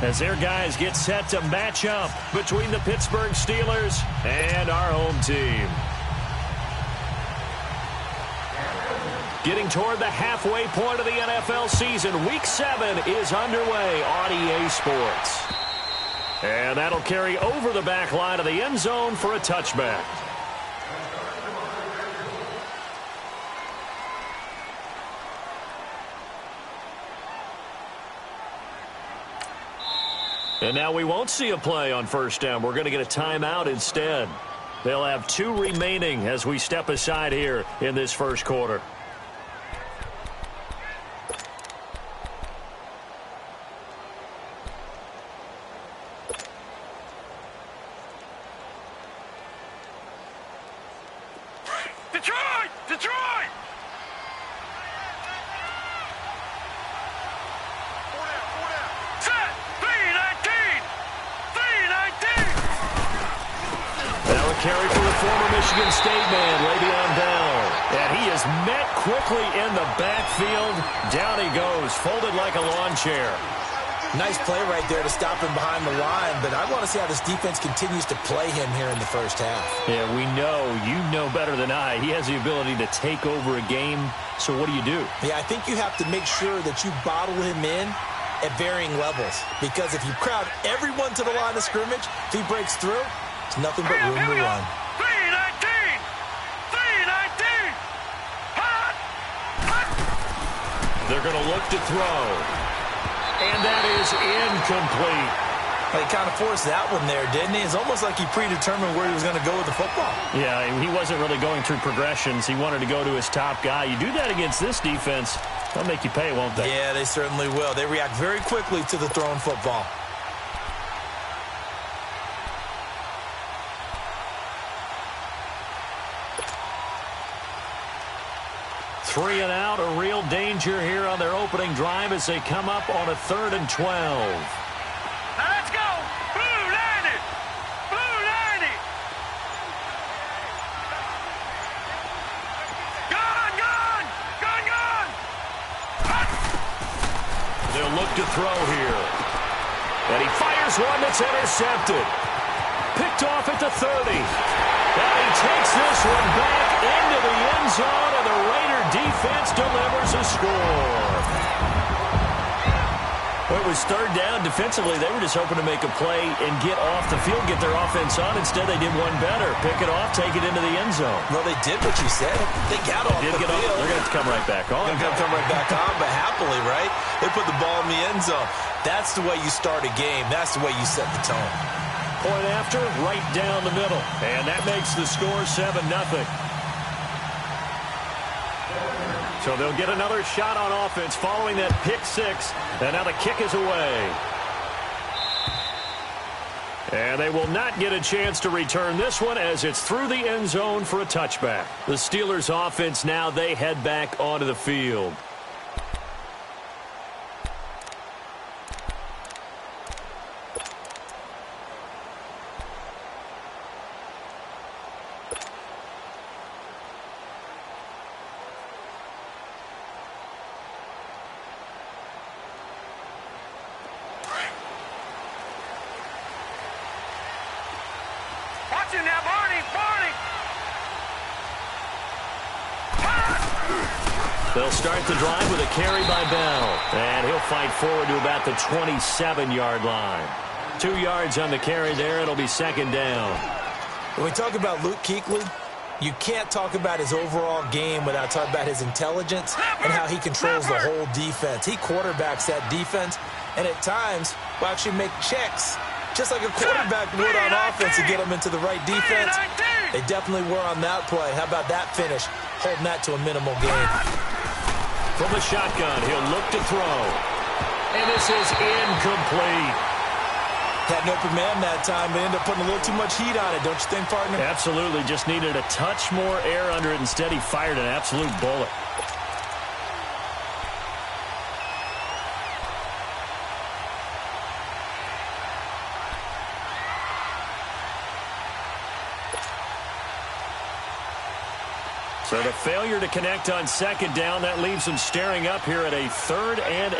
as their guys get set to match up between the Pittsburgh Steelers and our home team. Getting toward the halfway point of the NFL season, Week 7 is underway on EA Sports. And that'll carry over the back line of the end zone for a touchback. And now we won't see a play on first down. We're going to get a timeout instead. They'll have 2 remaining as we step aside here in this first quarter. Carry for the former Michigan State man, Le'Veon Bell. And he is met quickly in the backfield. Down he goes, folded like a lawn chair. Nice play right there to stop him behind the line, but I want to see how this defense continues to play him here in the first half. Yeah, we know, you know better than I, he has the ability to take over a game. So what do you do? Yeah, I think you have to make sure that you bottle him in at varying levels, because if you crowd everyone to the line of scrimmage, if he breaks through, it's nothing but room to run. 319! 319! Hot! They're going to look to throw. And that is incomplete. Well, he kind of forced that one there, didn't he? It's almost like he predetermined where he was going to go with the football. Yeah, he wasn't really going through progressions. He wanted to go to his top guy. You do that against this defense, they'll make you pay, won't they? Yeah, they certainly will. They react very quickly to the thrown football. Three and out, a real danger here on their opening drive as they come up on a 3rd and 12. Now let's go! Blue 90! Blue 90! Gone! Gone! Gone! Gone! They'll look to throw here. And he fires one that's intercepted. Picked off at the 30. And he takes this one back into the end zone, and the Raider defense delivers a score. Well, it was 3rd down. Defensively, they were just hoping to make a play and get off the field, get their offense on. Instead, they did one better. Pick it off, take it into the end zone. Well, they did what you said. They got off the field. They're going to have to come right back on. They're going to come right back on, but happily, right? They put the ball in the end zone. That's the way you start a game. That's the way you set the tone. Point after, right down the middle. And that makes the score 7-0. So they'll get another shot on offense following that pick 6. And now the kick is away. And they will not get a chance to return this one as it's through the end zone for a touchback. The Steelers offense now, they head back onto the field. They'll start the drive with a carry by Bell. And he'll fight forward to about the 27-yard line. 2 yards on the carry there. It'll be 2nd down. When we talk about Luke Kuechly, you can't talk about his overall game without talking about his intelligence and how he controls the whole defense. He quarterbacks that defense, and at times will actually make checks, just like a quarterback would on offense to get them into the right defense. They definitely were on that play. How about that finish? Holding that to a minimal gain. From the shotgun, he'll look to throw. And this is incomplete. Had an open man that time, but ended up putting a little too much heat on it, don't you think, partner? Absolutely. Just needed a touch more air under it. Instead, he fired an absolute bullet. So the failure to connect on 2nd down, that leaves them staring up here at a 3rd and 8.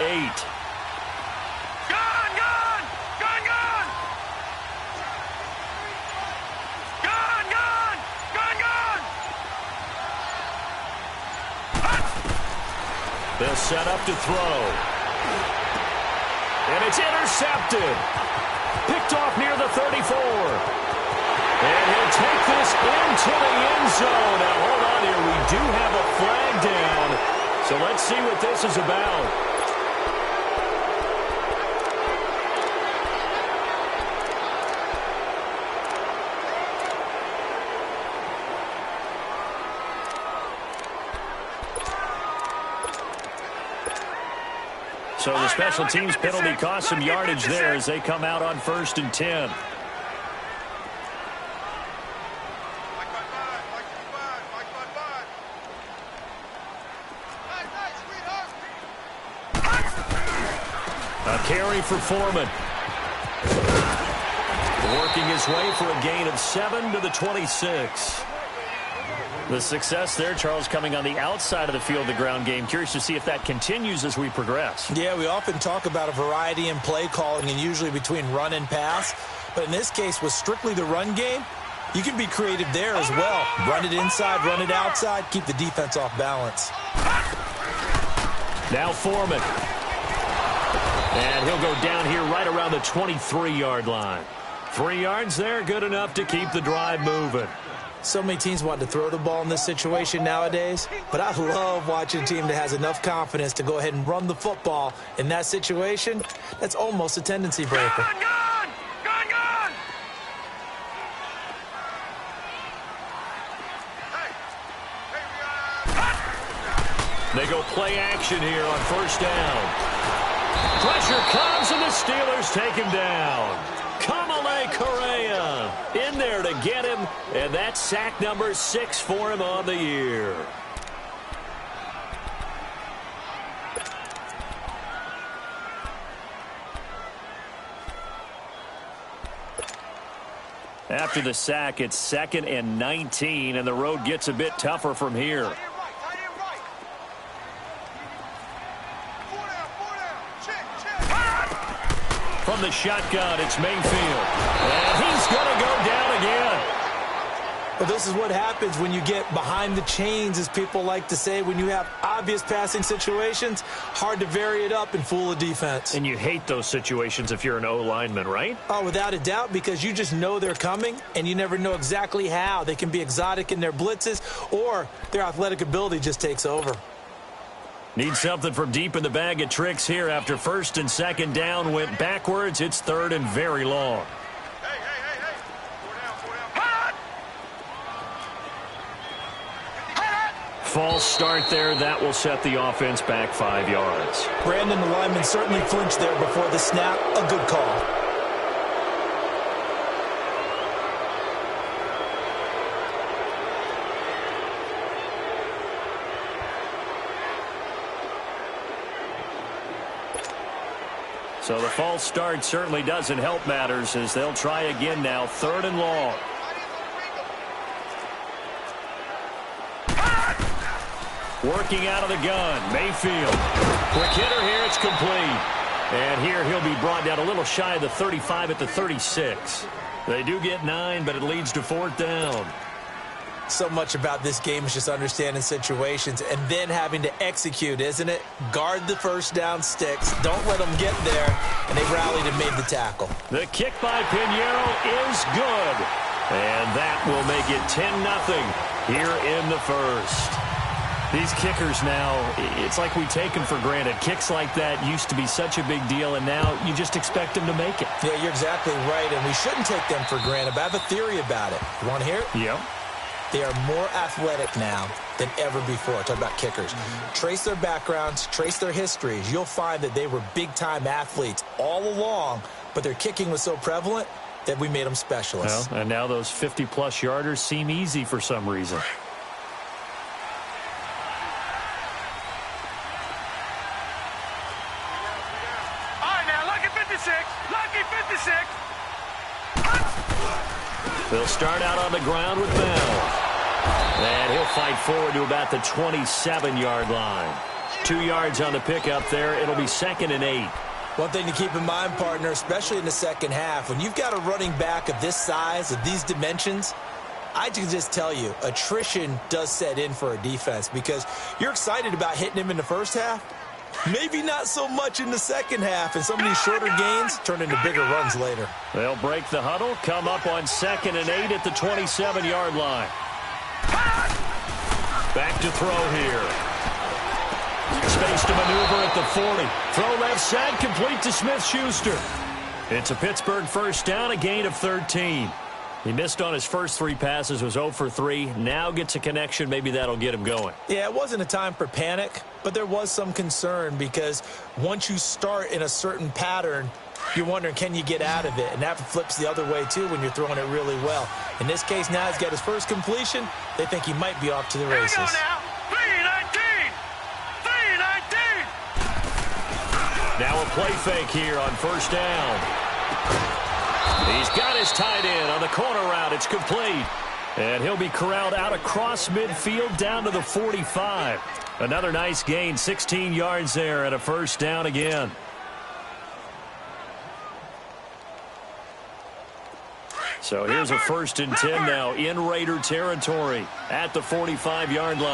Gone, gone! They'll set up to throw. And it's intercepted. Picked off near the 34. And he'll take this into the end zone. Now, hold on here. We do have a flag down. So let's see what this is about. So the special teams penalty cost some yardage there as they come out on 1st and 10. A carry for Foreman. Working his way for a gain of 7 to the 26. The success there, Charles, coming on the outside of the field, the ground game. Curious to see if that continues as we progress. Yeah, we often talk about a variety in play calling and usually between run and pass. But in this case, with strictly the run game, you can be creative there as well. Run it inside, run it outside, keep the defense off balance. Now Foreman. And he'll go down here right around the 23-yard line. 3 yards there, good enough to keep the drive moving. So many teams want to throw the ball in this situation nowadays, but I love watching a team that has enough confidence to go ahead and run the football. In that situation, that's almost a tendency breaker. They go play action here on 1st down. Pressure comes, and the Steelers take him down. Correa in there to get him, and that's sack number 6 for him on the year. After the sack, it's 2nd and 19, and the road gets a bit tougher from here. From the shotgun, it's Mayfield. And he's going to go down again. Well, this is what happens when you get behind the chains, as people like to say. When you have obvious passing situations, hard to vary it up and fool a defense. And you hate those situations if you're an O-lineman, right? Oh, without a doubt, because you just know they're coming, and you never know exactly how. They can be exotic in their blitzes, or their athletic ability just takes over. Need something from deep in the bag of tricks here after 1st and 2nd down went backwards. It's 3rd and very long. False start there. That will set the offense back 5 yards. Brandon, the lineman, certainly flinched there before the snap. A good call. So the false start certainly doesn't help matters as they'll try again now. 3rd and long. Working out of the gun. Mayfield. Quick hitter here. It's complete. And here he'll be brought down a little shy of the 35 at the 36. They do get 9, but it leads to 4th down. So much about this game is just understanding situations and then having to execute, isn't it? Guard the 1st down sticks. Don't let them get there. And they rallied and made the tackle. The kick by Pinheiro is good. And that will make it 10-0 here in the 1st. These kickers now, it's like we take them for granted. Kicks like that used to be such a big deal, and now you just expect them to make it. Yeah, you're exactly right, and we shouldn't take them for granted. But I have a theory about it. You want to hear it? Yeah. They are more athletic now than ever before. Talk about kickers. Trace their backgrounds, trace their histories. You'll find that they were big-time athletes all along, but their kicking was so prevalent that we made them specialists. Well, and now those 50-plus yarders seem easy for some reason. They'll start out on the ground with Bell. And he'll fight forward to about the 27-yard line. 2 yards on the pickup there. It'll be 2nd and 8. One thing to keep in mind, partner, especially in the second half, when you've got a running back of this size, of these dimensions, I can just tell you, attrition does set in for a defense because you're excited about hitting him in the first half. Maybe not so much in the second half, and some of these shorter gains turn into bigger runs later. They'll break the huddle, come up on 2nd and 8 at the 27-yard line. Back to throw here. Space to maneuver at the 40. Throw left side, complete to Smith-Schuster. It's a Pittsburgh first down, a gain of 13. He missed on his first 3 passes, was 0 for 3. Now gets a connection. Maybe that'll get him going. Yeah, it wasn't a time for panic, but there was some concern because once you start in a certain pattern, you're wondering, can you get out of it? And that flips the other way, too, when you're throwing it really well. In this case, now he's got his first completion. They think he might be off to the races. Here we go now. 3-19. 3-19. Now a play fake here on first down. He's got his tight end on the corner route. It's complete. And he'll be corralled out across midfield down to the 45. Another nice gain, 16 yards there and a first down again. So here's a 1st and 10 now in Raider territory at the 45-yard line. All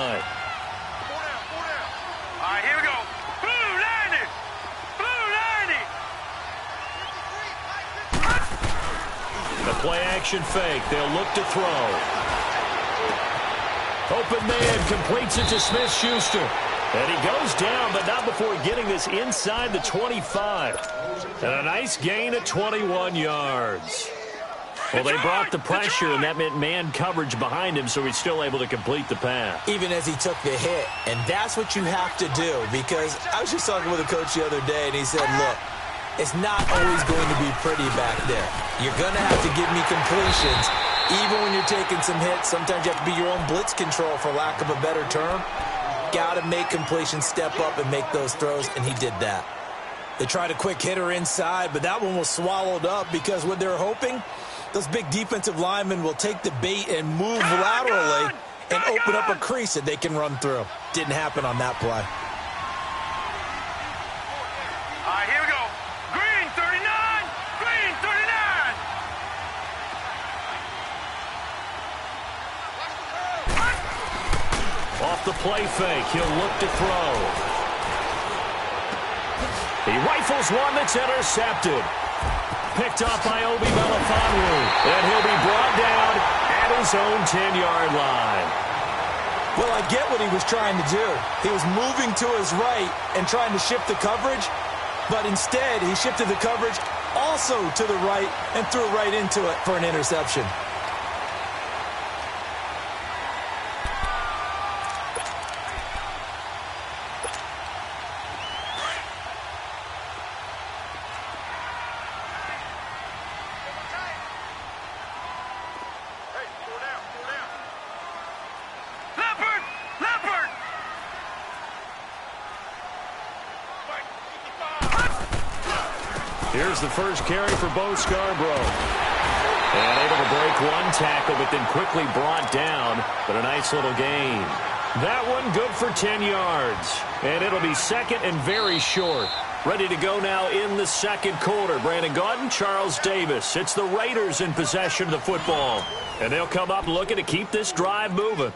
right, here we go. Blue 90. Blue 90. The play-action fake. They'll look to throw. Open man completes it to Smith-Schuster. And he goes down, but not before getting this inside the 25. And a nice gain of 21 yards. Well, they brought the pressure, and that meant man coverage behind him, so he's still able to complete the pass. Even as he took the hit. And that's what you have to do, because I was just talking with a coach the other day, and he said, look, it's not always going to be pretty back there. You're going to have to give me completions. Even when you're taking some hits, sometimes you have to be your own blitz control, for lack of a better term. Got to make completions, step up, and make those throws, and he did that. They tried a quick hitter inside, but that one was swallowed up because what they're hoping, those big defensive linemen will take the bait and move laterally and open up a crease that they can run through. Didn't happen on that play. All right, here we go. Green 39. Green 39. Off the play fake, he'll look to throw. He rifles one that's intercepted. Picked off by Obi Melifonwu, and he'll be brought down at his own 10-yard line. Well, I get what he was trying to do. He was moving to his right and trying to shift the coverage, but instead he shifted the coverage also to the right and threw right into it for an interception. Here's the first carry for Bo Scarborough. And able to break one tackle, but then quickly brought down. But a nice little gain. That one good for 10 yards. And it'll be 2nd and very short. Ready to go now in the 2nd quarter. Brandon Gaudin, Charles Davis. It's the Raiders in possession of the football. And they'll come up looking to keep this drive moving.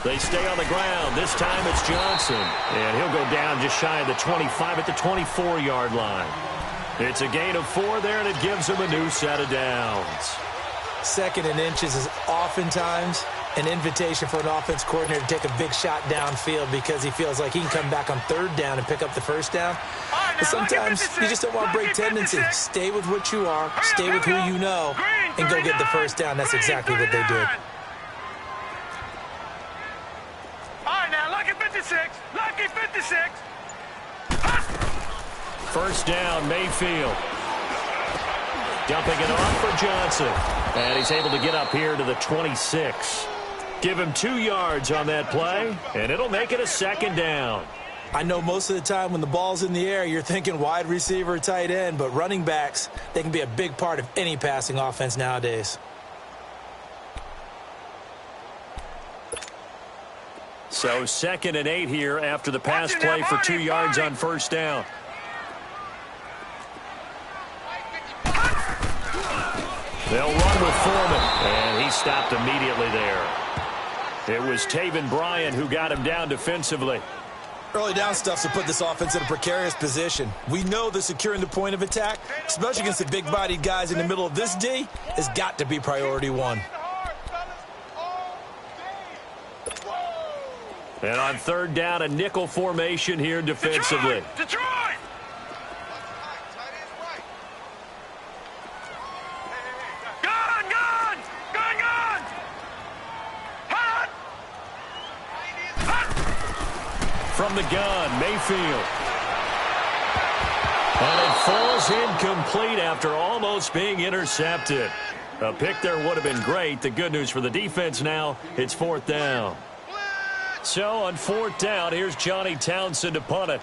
They stay on the ground. This time it's Johnson. And he'll go down just shy of the 25 at the 24-yard line. It's a gain of 4 there, and it gives him a new set of downs. 2nd and inches is oftentimes an invitation for an offense coordinator to take a big shot downfield because he feels like he can come back on 3rd down and pick up the first down. But sometimes you just don't want to break tendency. Stay with what you are, stay with who you know, and go get the first down. That's exactly what they did. Lucky 56. First down, Mayfield. Dumping it off for Johnson. And he's able to get up here to the 26. Give him 2 yards on that play, and it'll make it a 2nd down. I know most of the time when the ball's in the air, you're thinking wide receiver, tight end, but running backs, they can be a big part of any passing offense nowadays. So 2nd and 8 here after the pass play for 2 yards on first down. They'll run with Foreman, and he stopped immediately there. It was Taven Bryan who got him down defensively. Early down stuff to put this offense in a precarious position. We know that securing the point of attack, especially against the big-bodied guys in the middle of this D, has got to be priority one. And on 3rd down, a nickel formation here defensively. Detroit! From the gun, Mayfield. And it falls incomplete after almost being intercepted. A pick there would have been great. The good news for the defense now, it's 4th down. So on 4th down, here's Johnny Townsend to punt it.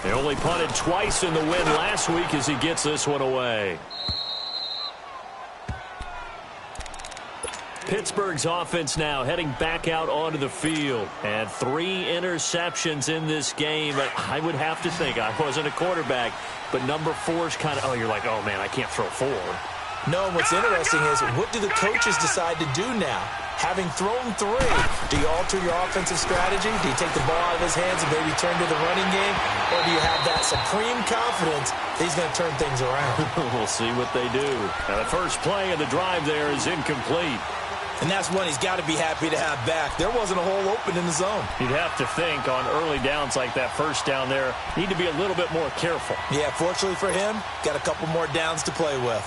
They only punted twice in the win last week as he gets this one away. Pittsburgh's offense now heading back out onto the field. And 3 interceptions in this game. I would have to think, I wasn't a quarterback, but number 4 is kind of, oh, you're like, oh, man, I can't throw 4. No, and what's interesting is, what do the coaches decide to do now? Having thrown 3, do you alter your offensive strategy? Do you take the ball out of his hands and maybe turn to the running game? Or do you have that supreme confidence that he's going to turn things around? We'll see what they do. Now, the first play of the drive there is incomplete. And that's one he's got to be happy to have back. There wasn't a hole open in the zone. You'd have to think on early downs like that first down there, need to be a little bit more careful. Yeah, fortunately for him, got a couple more downs to play with.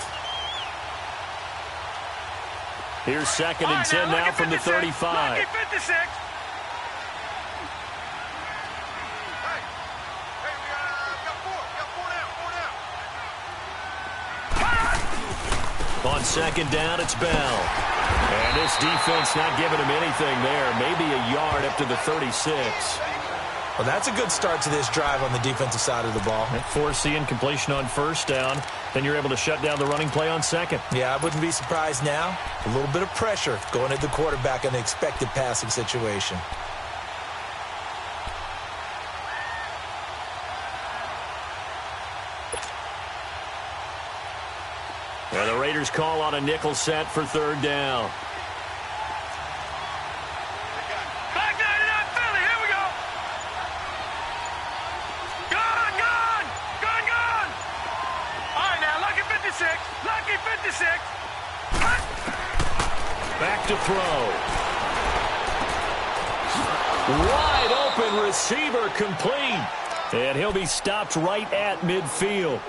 Here's 2nd and 10 now from the 35. On 2nd down, it's Bell. And this defense not giving him anything there. Maybe a yard up to the 36. Well, that's a good start to this drive on the defensive side of the ball. Force the incompletion on first down. Then you're able to shut down the running play on 2nd. Yeah, I wouldn't be surprised now. A little bit of pressure going at the quarterback in the expected passing situation. And the Raiders call on a nickel set for 3rd down. Back to throw. Wide open receiver complete. And he'll be stopped right at midfield.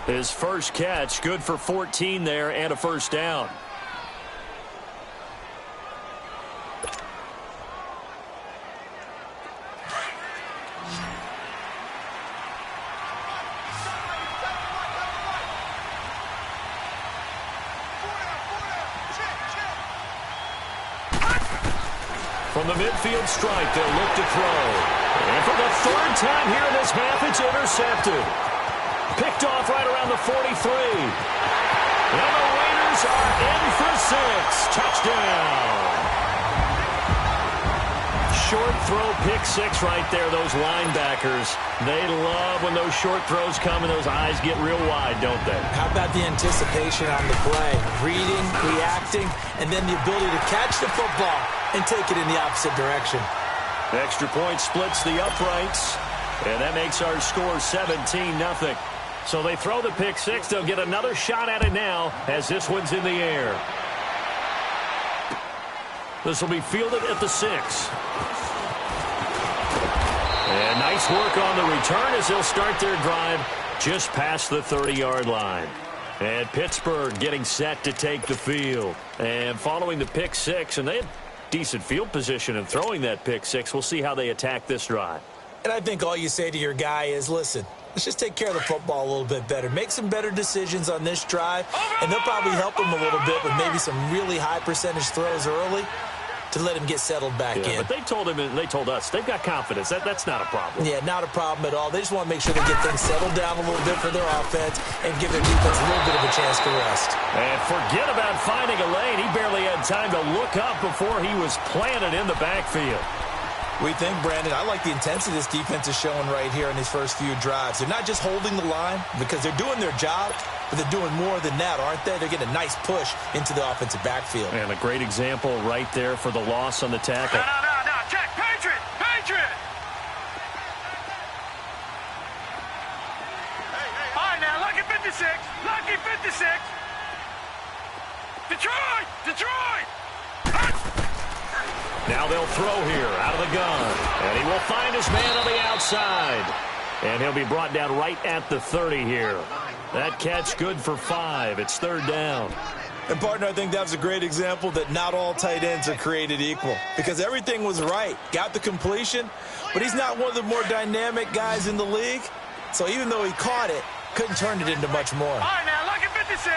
His first catch, good for 14 there and a first down. From the midfield stripe, they'll look to throw. And for the 3rd time here in this half, it's intercepted. Picked off right around the 43. And the Raiders are in for 6. Touchdown. Short throw, pick 6 right there, those linebackers. They love when those short throws come and those eyes get real wide, don't they? How about the anticipation on the play? Reading, reacting, and then the ability to catch the football and take it in the opposite direction. Extra point splits the uprights, and that makes our score 17-0. So they throw the pick 6. They'll get another shot at it now as this one's in the air. This will be fielded at the 6. And nice work on the return as they'll start their drive just past the 30-yard line. And Pittsburgh getting set to take the field. And following the pick 6, and they had decent field position in throwing that pick 6. We'll see how they attack this drive. And I think all you say to your guy is, listen, let's just take care of the football a little bit better. Make some better decisions on this drive, and they'll probably help him a little bit with maybe some really high percentage throws early to let him get settled back in. But they told us they've got confidence. That's not a problem. Yeah, not a problem at all. They just want to make sure they get things settled down a little bit for their offense and give their defense a little bit of a chance to rest. And forget about finding a lane. He barely had time to look up before he was planted in the backfield. We think, Brandon, I like the intensity this defense is showing right here in these first few drives. They're not just holding the line because they're doing their job, but they're doing more than that, aren't they? They're getting a nice push into the offensive backfield. And a great example right there for the loss on the tackle. No. Check. Patriot. All right, now, lucky 56. Detroit. Now they'll throw here out of the gun. And he will find his man on the outside. And he'll be brought down right at the 30 here. That catch good for 5. It's third down. And, partner, I think that was a great example that not all tight ends are created equal because everything was right. Got the completion, but he's not one of the more dynamic guys in the league. So even though he caught it, couldn't turn it into much more. All right, now, lucky 56.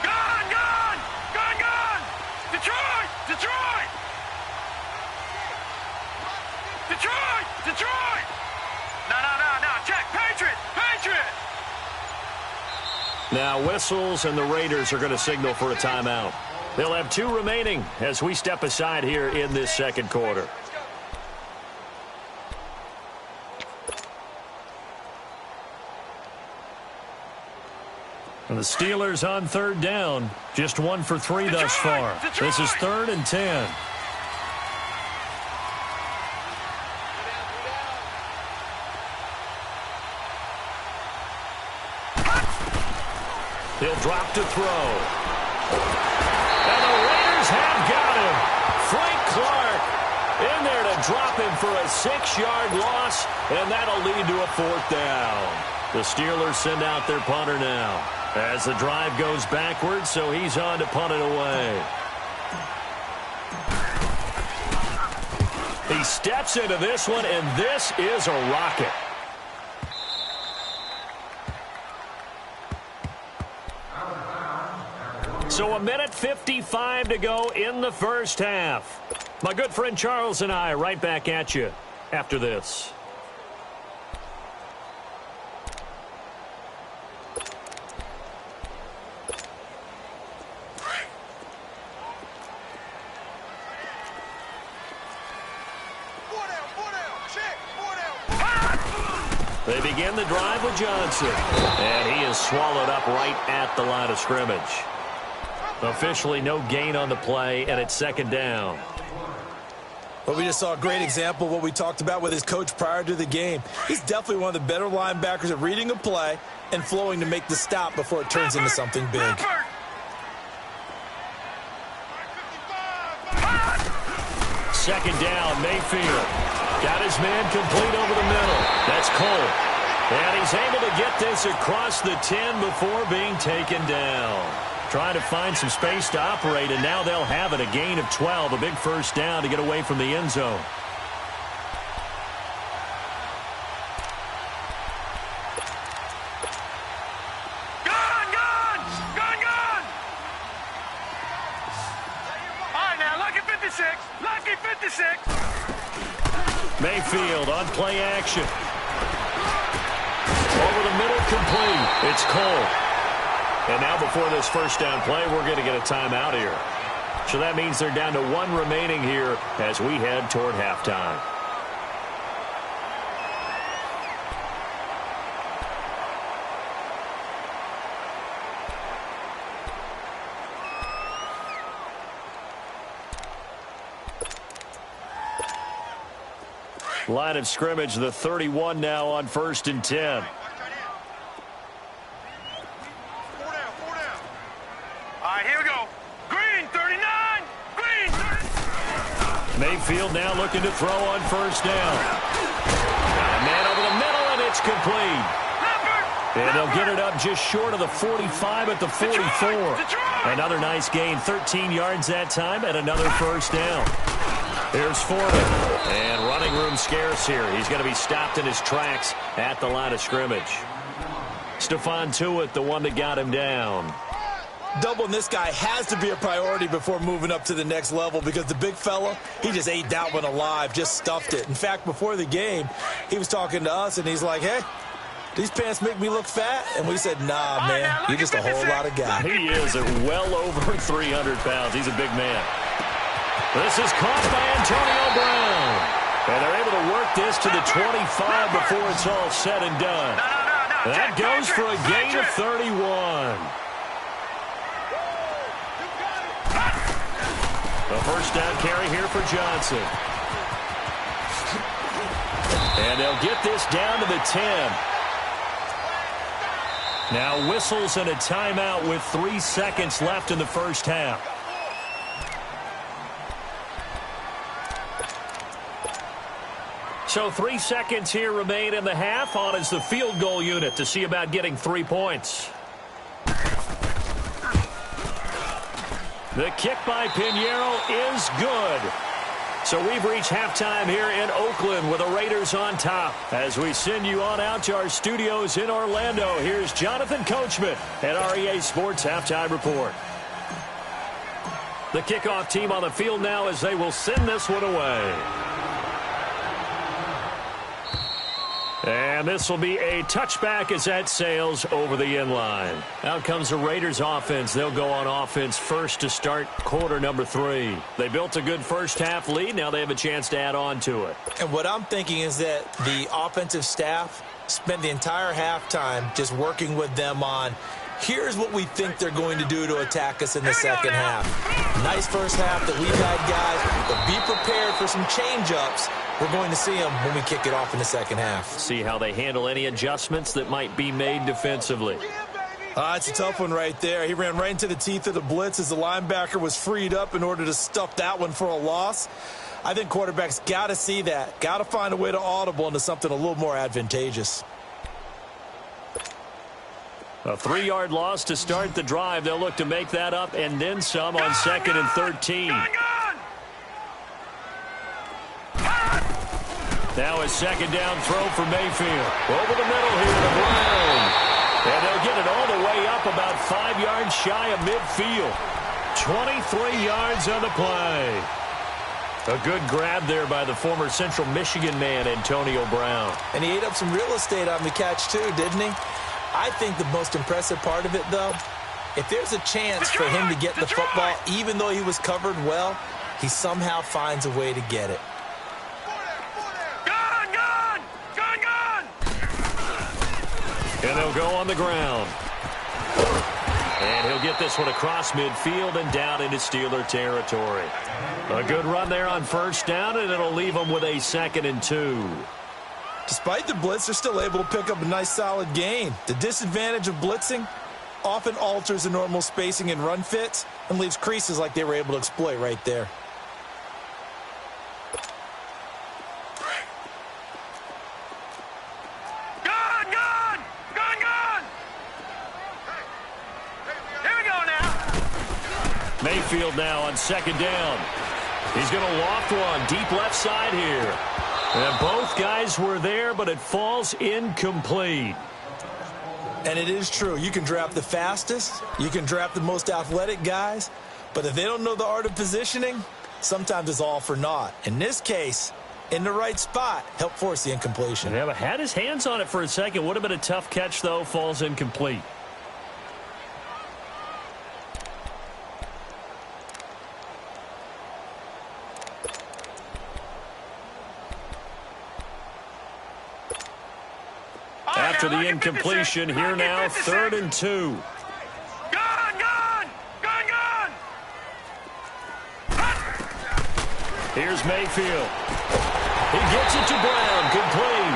Gone. Detroit. No. Check. Patriot. Now whistles, and the Raiders are going to signal for a timeout. They'll have 2 remaining as we step aside here in this second quarter. And the Steelers on third down. Just 1 for 3 thus far. This is 3rd and 10. He'll drop to throw. And the Raiders have got him. Frank Clark in there to drop him for a 6-yard loss, and that'll lead to a 4th down. The Steelers send out their punter now as the drive goes backwards, so he's on to punt it away. He steps into this one, and this is a rocket. So 1:55 to go in the first half. My good friend Charles and I right back at you after this. They begin the drive with Johnson, and he is swallowed up right at the line of scrimmage. Officially no gain on the play, and it's second down. Well, we just saw a great example of what we talked about with his coach prior to the game. He's definitely one of the better linebackers at reading a play and flowing to make the stop before it turns into something big. Second down, Mayfield. Got his man complete over the middle. That's Cole. And he's able to get this across the 10 before being taken down. Trying to find some space to operate, and now they'll have it. A gain of 12, a big first down to get away from the end zone. Gone! All right, now, lucky 56. Mayfield on play action. Over the middle, complete. It's Cole. And now before this first down play, we're going to get a timeout here. So that means they're down to 1 remaining here as we head toward halftime. Line of scrimmage, the 31 now on 1st and 10. Mayfield now looking to throw on first down. Got a man over the middle, and it's complete. And they'll get it up just short of the 45 at the 44. Another nice gain, 13 yards that time, and another first down. Here's Foreman. And running room scarce here. He's going to be stopped in his tracks at the line of scrimmage. Stephon Tuitt, the one that got him down. doubling this guy has to be a priority before moving up to the next level because the big fella, he just ate that one alive, just stuffed it. In fact, before the game, he was talking to us, and he's like, hey, these pants make me look fat? And we said, nah, man, you're just a whole lot of guy. He is at well over 300 pounds. He's a big man. This is caught by Antonio Brown. And they're able to work this to the 25 before it's all said and done. That goes for a gain of 31. The first down carry here for Johnson. And they'll get this down to the 10. Now whistles and a timeout with 3 seconds left in the first half. So 3 seconds here remain in the half. On is the field goal unit to see about getting 3 points. The kick by Pinheiro is good. So we've reached halftime here in Oakland with the Raiders on top. As we send you on out to our studios in Orlando, here's Jonathan Coachman at REA Sports Halftime Report. The kickoff team on the field now as they will send this one away. And this will be a touchback as that sails over the end line. Out comes the Raiders offense. They'll go on offense first to start quarter number 3. They built a good first half lead. Now they have a chance to add on to it. And what I'm thinking is that the offensive staff spent the entire halftime just working with them on, here's what we think they're going to do to attack us in the second half. Nice first half that we've had, guys, but be prepared for some change-ups. We're going to see them when we kick it off in the second half. See how they handle any adjustments that might be made defensively. It's a tough one right there. He ran right into the teeth of the blitz as the linebacker was freed up in order to stuff that one for a loss. I think quarterbacks got to see that. Got to find a way to audible into something a little more advantageous. A 3-yard loss to start the drive. They'll look to make that up and then some on 2nd and 13. Now a second down throw for Mayfield. Over the middle here to Brown. And they'll get it all the way up about 5 yards shy of midfield. 23 yards on the play. A good grab there by the former Central Michigan man, Antonio Brown. And he ate up some real estate on the catch too, didn't he? I think the most impressive part of it, though, if there's a chance for him to get the football, even though he was covered well, he somehow finds a way to get it. And they'll go on the ground. And he'll get this one across midfield and down into Steeler territory. A good run there on first down, and it'll leave them with a 2nd and 2. Despite the blitz, they're still able to pick up a nice solid gain. The disadvantage of blitzing often alters the normal spacing and run fits and leaves creases like they were able to exploit right there. Mayfield now on 2nd down. He's going to loft one deep left side here. And both guys were there, but it falls incomplete. And it is true. You can draft the fastest. You can draft the most athletic guys. But if they don't know the art of positioning, sometimes it's all for naught. In this case, in the right spot, helped force the incompletion. Yeah, but had his hands on it for a second. Would have been a tough catch, though. Falls incomplete. After the incompletion, here now, 3rd and 2. Here's Mayfield. He gets it to Brown, complete.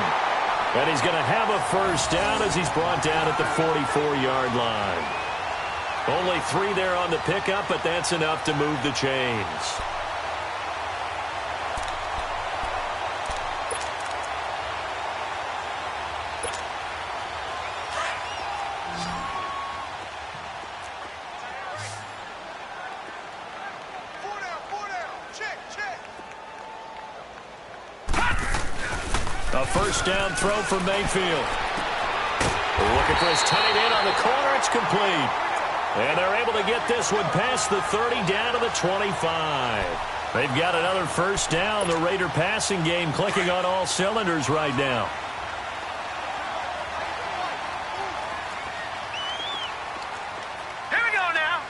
And he's going to have a first down as he's brought down at the 44-yard line. Only 3 there on the pickup, but that's enough to move the chains. A first down throw for Mayfield. Looking for his tight end on the corner. It's complete. And they're able to get this one past the 30 down to the 25. They've got another first down. The Raider passing game clicking on all cylinders right now. Here we go now.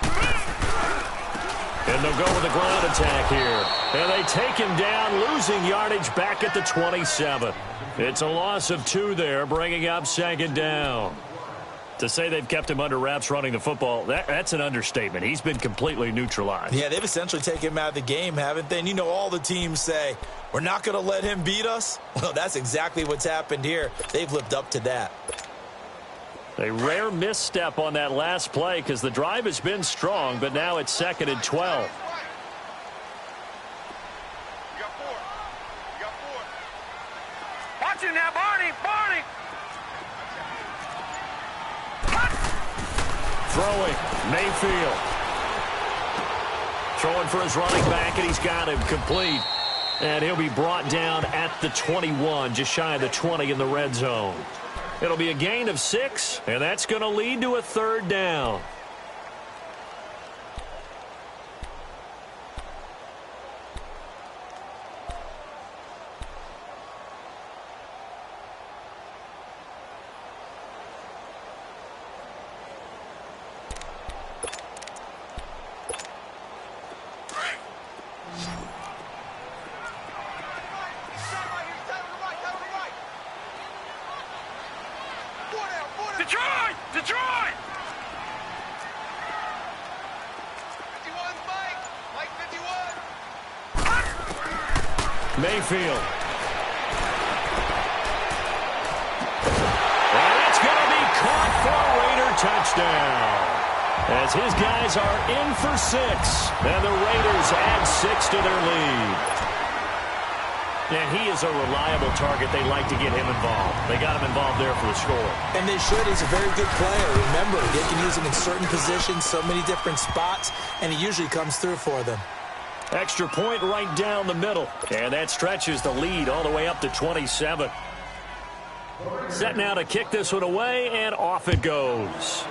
And they'll go with a ground attack here. And they take him down, losing yardage back at the 27. It's a loss of 2 there, bringing up second down. To say they've kept him under wraps running the football, that's an understatement. He's been completely neutralized. Yeah, they've essentially taken him out of the game, haven't they? And you know, all the teams say, we're not going to let him beat us. Well, that's exactly what's happened here. They've lived up to that. A rare misstep on that last play because the drive has been strong, but now it's 2nd and 12. Watch him now, Barney. Barney. Throwing, Mayfield. Throwing for his running back, and he's got him complete. And he'll be brought down at the 21, just shy of the 20 in the red zone. It'll be a gain of 6, and that's going to lead to a 3rd down. Detroit! Detroit! 51's Mike. Mike 51. Mayfield. And it's going to be caught for a Raider touchdown. As his guys are in for 6. And the Raiders add 6 to their lead. And he is a reliable target. They like to get him involved. They got him involved there for the score. And they should. He's a very good player. Remember, they can use him in certain positions, so many different spots, and he usually comes through for them. Extra point right down the middle. And that stretches the lead all the way up to 27. Set now to kick this one away, and off it goes.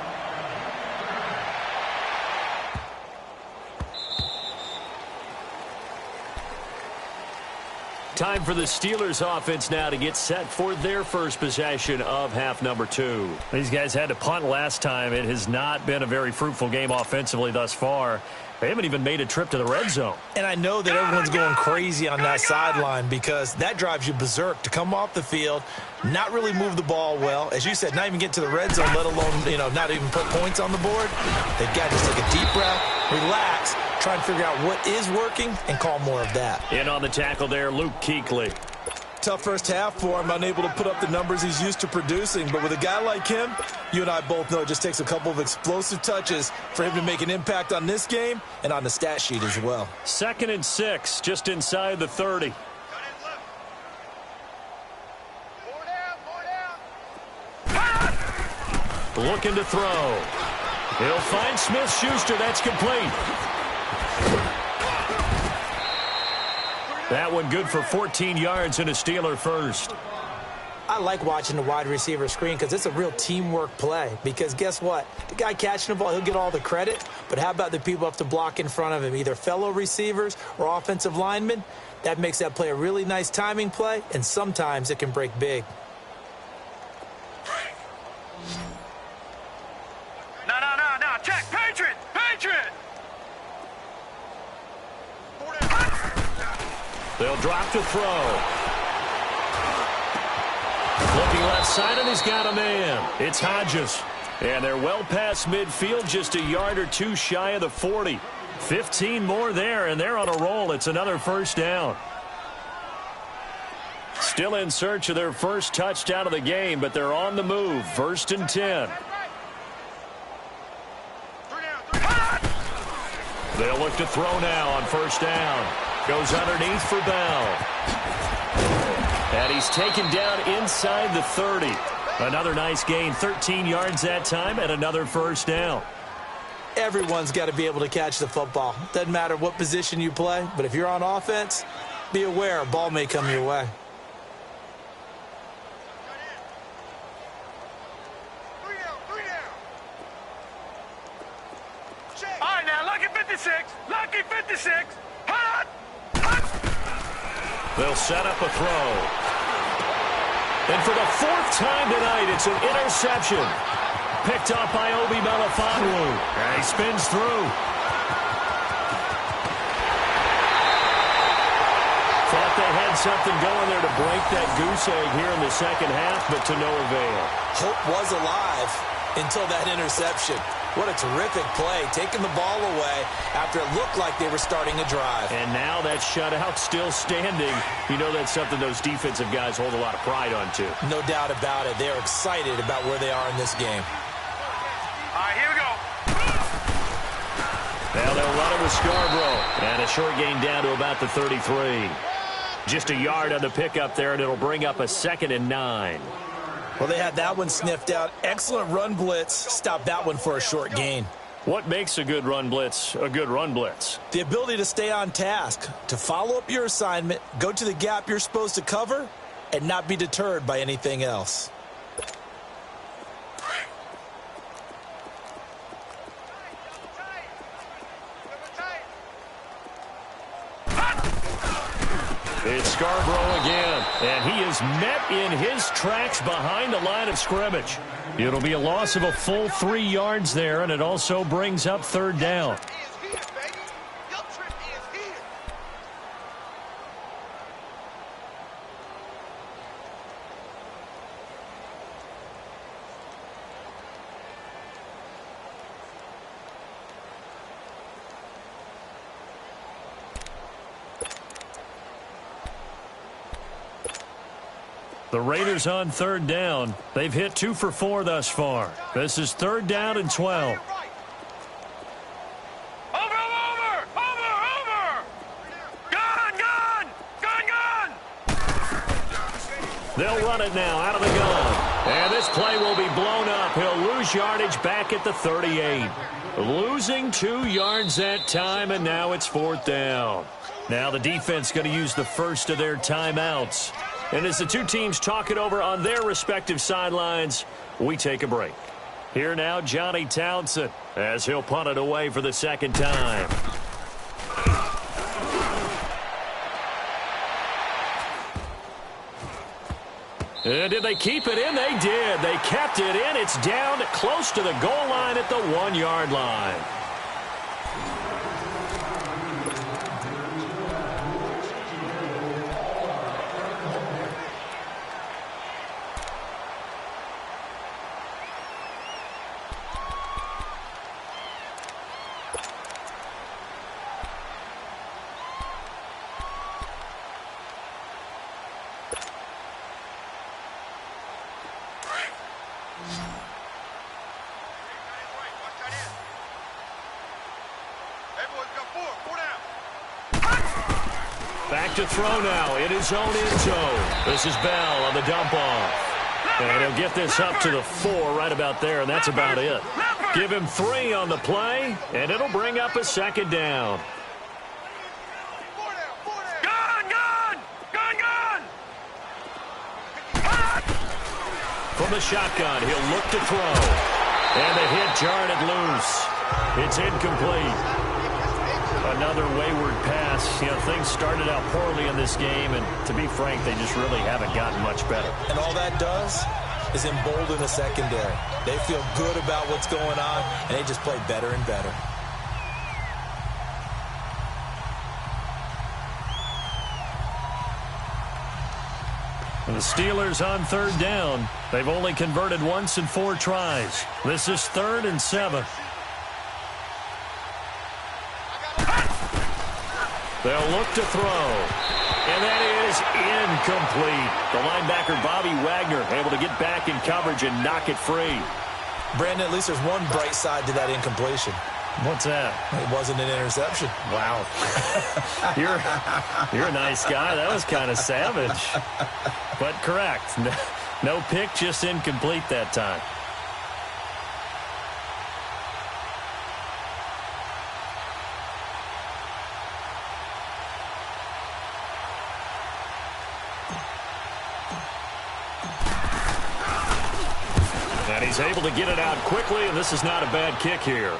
Time for the Steelers offense now to get set for their first possession of half number 2. These guys had to punt last time. It has not been a very fruitful game offensively thus far. They haven't even made a trip to the red zone. And I know that everyone's going crazy on that sideline because that drives you berserk to come off the field, not really move the ball well. As you said, not even get to the red zone, let alone, not even put points on the board. They've got to just take a deep breath, relax, try and figure out what is working and call more of that. In on the tackle there, Luke Kuechly. Tough first half for him, unable to put up the numbers he's used to producing. But with a guy like him, you and I both know it just takes a couple of explosive touches for him to make an impact on this game and on the stat sheet as well. 2nd and 6, just inside the 30. Looking to throw. He'll find Smith-Schuster. That's complete. That one good for 14 yards and a Steeler first. I like watching the wide receiver screen because it's a real teamwork play. Because guess what? The guy catching the ball, he'll get all the credit. But how about the people up to block in front of him, either fellow receivers or offensive linemen? That makes that play a really nice timing play, and sometimes it can break big. No. Check. Patriot. Patriot. They'll drop to throw. Looking left side, and he's got a man. It's Hodges. And they're well past midfield, just a yard or 2 shy of the 40. 15 more there, and they're on a roll. It's another first down. Still in search of their first touchdown of the game, but they're on the move. 1st and 10. They'll look to throw now on first down. Goes underneath for Bell. And he's taken down inside the 30. Another nice gain, 13 yards that time, and another first down. Everyone's got to be able to catch the football. Doesn't matter what position you play, but if you're on offense, be aware a ball may come your way. 56. Lucky 56. Hot. Hot. They'll set up a throw. And for the fourth time tonight, it's an interception. Picked up by Obi Melifonwu. And he spins through. Thought they had something going there to break that goose egg here in the second half, but to no avail. Hope was alive until that interception. What a terrific play, taking the ball away after it looked like they were starting a drive. And now that shutout still standing. You know that's something those defensive guys hold a lot of pride on, too. No doubt about it. They're excited about where they are in this game. All right, here we go. Now they'll run it with Scarborough. And a short gain down to about the 33. Just a yard on the pickup there, and it'll bring up a 2nd and 9. Well, they had that one sniffed out. Excellent run blitz. Stopped that one for a short gain. What makes a good run blitz a good run blitz? The ability to stay on task, to follow up your assignment, go to the gap you're supposed to cover, and not be deterred by anything else. It's Scarborough again, and he is met in his tracks behind the line of scrimmage. It'll be a loss of a full 3 yards there, and it also brings up 3rd down. The Raiders on 3rd down. They've hit 2 for 4 thus far. This is 3rd down and 12. Over. Gun. They'll run it now out of the gun. And this play will be blown up. He'll lose yardage back at the 38. Losing 2 yards that time, and now it's 4th down. Now the defense going to use the first of their timeouts. And as the two teams talk it over on their respective sidelines, we take a break. Here now, Johnny Townsend, as he'll punt it away for the 2nd time. And did they keep it in? They did. They kept it in. It's down close to the goal line at the 1-yard line. Back to throw now in his own end zone. This is Bell on the dump off. And he'll get this up to the 4 right about there, and that's about it. Give him 3 on the play, and it'll bring up a 2nd down. Gun. From the shotgun, he'll look to throw. And the hit jarred it loose. It's incomplete. Another wayward pass. You know, things started out poorly in this game, and to be frank, they just really haven't gotten much better. And all that does is embolden the secondary. They feel good about what's going on, and they just play better and better. And the Steelers on 3rd down. They've only converted once in 4 tries. This is 3rd and 7. They'll look to throw. And that is incomplete. The linebacker, Bobby Wagner, able to get back in coverage and knock it free. Brandon, at least there's one bright side to that incompletion. What's that? It wasn't an interception. Wow. You're a nice guy. That was kind of savage. But correct. No pick, just incomplete that time. And he's able to get it out quickly, and this is not a bad kick here.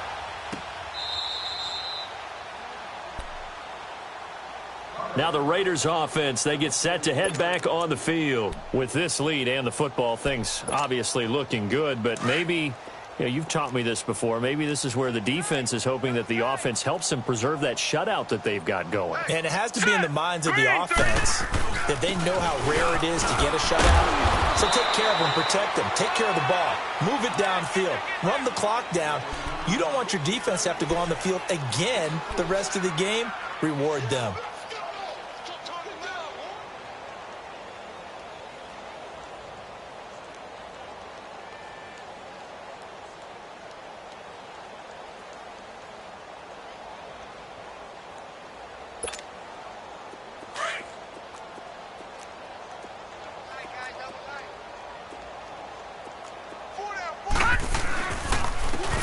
Now the Raiders offense, they get set to head back on the field. With this lead and the football, things obviously looking good, but maybe, you've taught me this before, maybe this is where the defense is hoping that the offense helps them preserve that shutout that they've got going. And it has to be in the minds of the offense that they know how rare it is to get a shutout. So take care of them, protect them, take care of the ball, move it downfield, run the clock down. You don't want your defense to have to go on the field again the rest of the game. Reward them.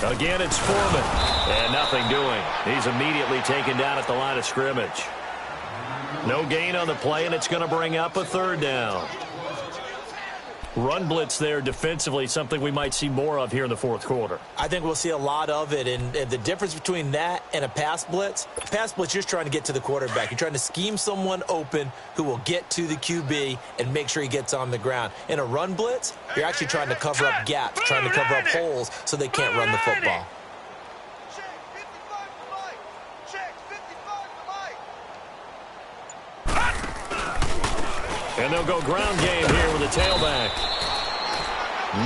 Again, it's Foreman. And nothing doing. He's immediately taken down at the line of scrimmage. No gain on the play, and it's going to bring up a third down. Run blitz there defensively, something we might see more of here in the fourth quarter. I think we'll see a lot of it, and the difference between that and a pass blitz, you're just trying to get to the quarterback. You're trying to scheme someone open who will get to the QB and make sure he gets on the ground. In a run blitz, you're actually trying to cover up gaps, trying to cover up holes so they can't run the football. And they'll go ground game here with a tailback.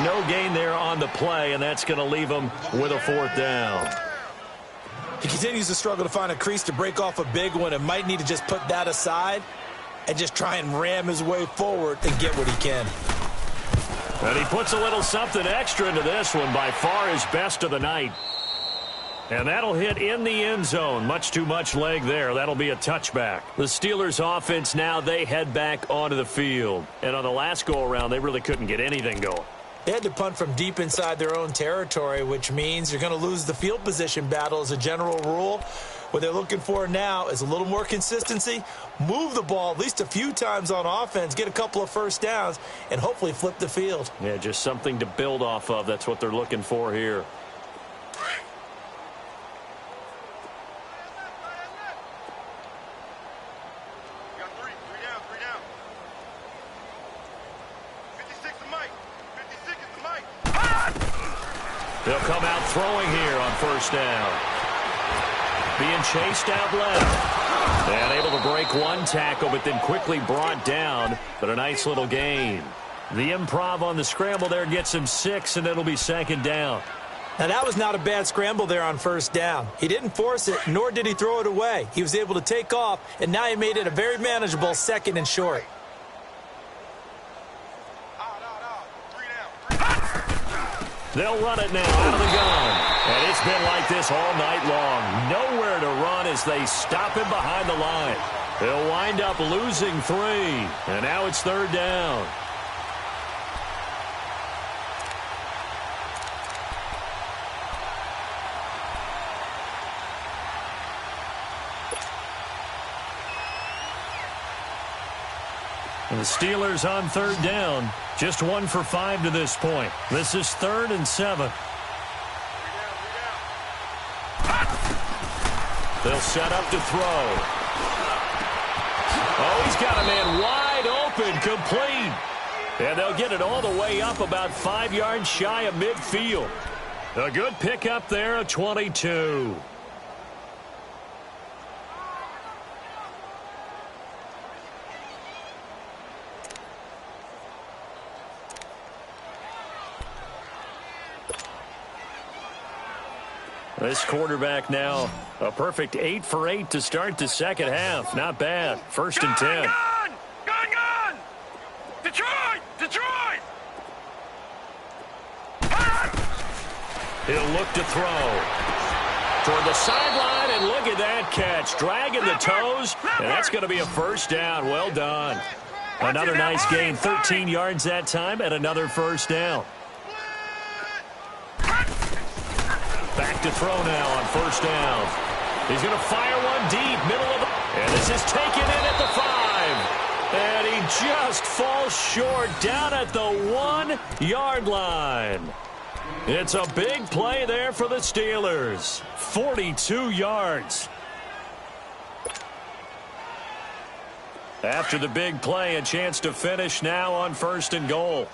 No gain there on the play, and that's going to leave them with a fourth down. He continues to struggle to find a crease to break off a big one and might need to just put that aside and just try and ram his way forward and get what he can. And he puts a little something extra into this one, by far his best of the night. And that'll hit in the end zone. Much too much leg there. That'll be a touchback. The Steelers offense now, they head back onto the field. And on the last go-around, they really couldn't get anything going. They had to punt from deep inside their own territory, which means you're going to lose the field position battle as a general rule. What they're looking for now is a little more consistency, move the ball at least a few times on offense, get a couple of first downs, and hopefully flip the field. Yeah, just something to build off of. That's what they're looking for here. They'll come out throwing here on first down. Being chased out left. And able to break one tackle, but then quickly brought down. But a nice little gain. The improv on the scramble there gets him 6, and it'll be second down. Now, that was not a bad scramble there on first down. He didn't force it, nor did he throw it away. He was able to take off, and now he made it a very manageable second and short. They'll run it now out of the gun. And it's been like this all night long. Nowhere to run as they stop him behind the line. They'll wind up losing 3. And now it's third down. And the Steelers on third down. Just 1 for 5 to this point. This is 3rd and 7. They'll set up to throw. Oh, he's got a man wide open, complete. And they'll get it all the way up about 5 yards shy of midfield. A good pickup there, a 22. This quarterback now, a perfect 8 for 8 to start the second half. Not bad. 1st and 10. Gone! Detroit! Detroit! He'll look to throw. Toward the sideline, and look at that catch. Dragging the toes, and that's going to be a first down. Well done. Another nice gain. 13 yards that time, and another first down. Back to throw now on first down. He's going to fire one deep, middle of the... And this is taken in at the 5. And he just falls short down at the 1-yard line. It's a big play there for the Steelers. 42 yards. After the big play, a chance to finish now on 1st and goal.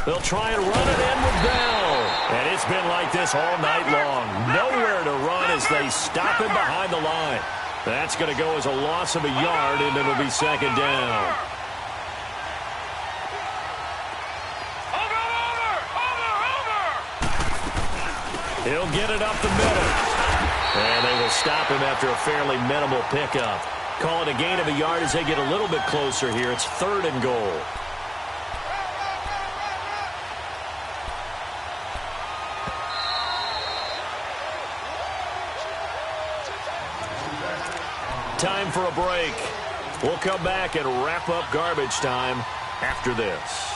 They'll try and run it in with Bell. And it's been like this all night long. Nowhere to run as they stop him behind the line. That's going to go as a loss of a yard, and it'll be 2nd down. He'll get it up the middle. And they will stop him after a fairly minimal pickup. Call it a gain of a yard as they get a little bit closer here. It's 3rd and goal. Time for a break. We'll come back and wrap up garbage time after this.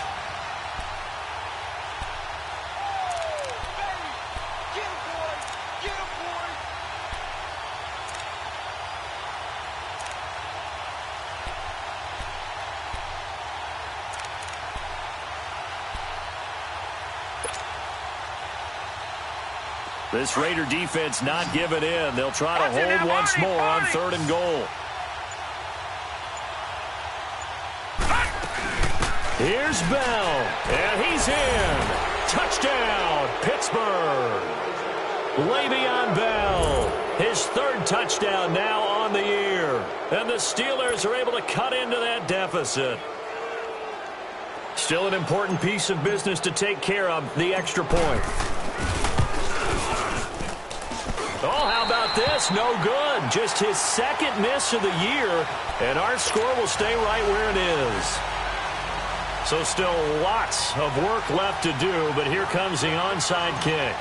This Raider defense not giving in. They'll try to hold once more on 3rd and goal. Here's Bell, and he's in. Touchdown, Pittsburgh. Le'Veon Bell, his 3rd touchdown now on the year. And the Steelers are able to cut into that deficit. Still an important piece of business to take care of, the extra point. Oh, how about this? No good. Just his 2nd miss of the year, and our score will stay right where it is. So still lots of work left to do, but here comes the onside kick.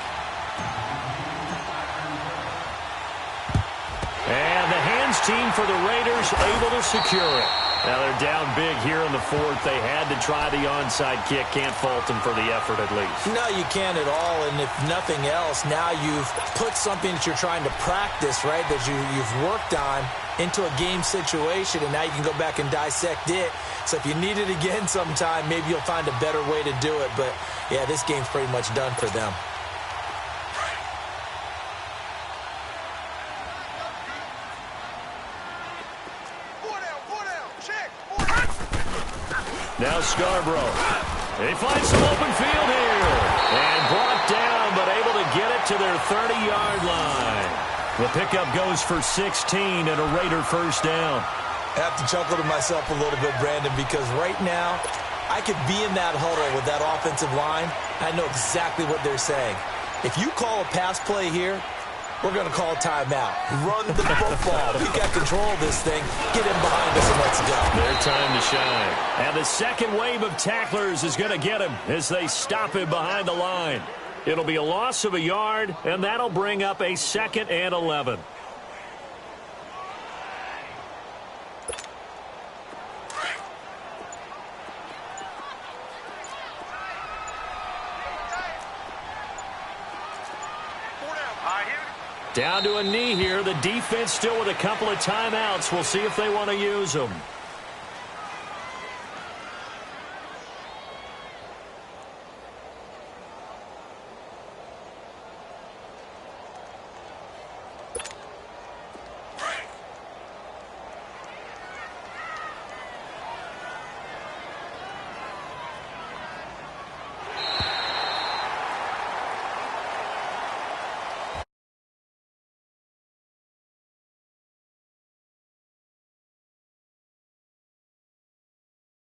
And the hands team for the Raiders able to secure it. Now they're down big here in the 4th. They had to try the onside kick. Can't fault them for the effort at least. No, you can't at all. And if nothing else, now you've put something that you're trying to practice, right, that you've worked on into a game situation, and now you can go back and dissect it. So if you need it again sometime, maybe you'll find a better way to do it. But, yeah, this game's pretty much done for them. Now Scarborough. They find some open field here. And brought down, but able to get it to their 30-yard line. The pickup goes for 16 and a Raider 1st down. I have to chuckle to myself a little bit, Brandon, because right now I could be in that huddle with that offensive line. I know exactly what they're saying. If you call a pass play here, we're going to call a timeout. Run the football. We've got control of this thing. Get him behind us and let's go. Their time to shine. And the 2nd wave of tacklers is going to get him as they stop him behind the line. It'll be a loss of a yard, and that'll bring up a 2nd and 11. Down to a knee here. The defense still with a couple of timeouts. We'll see if they want to use them.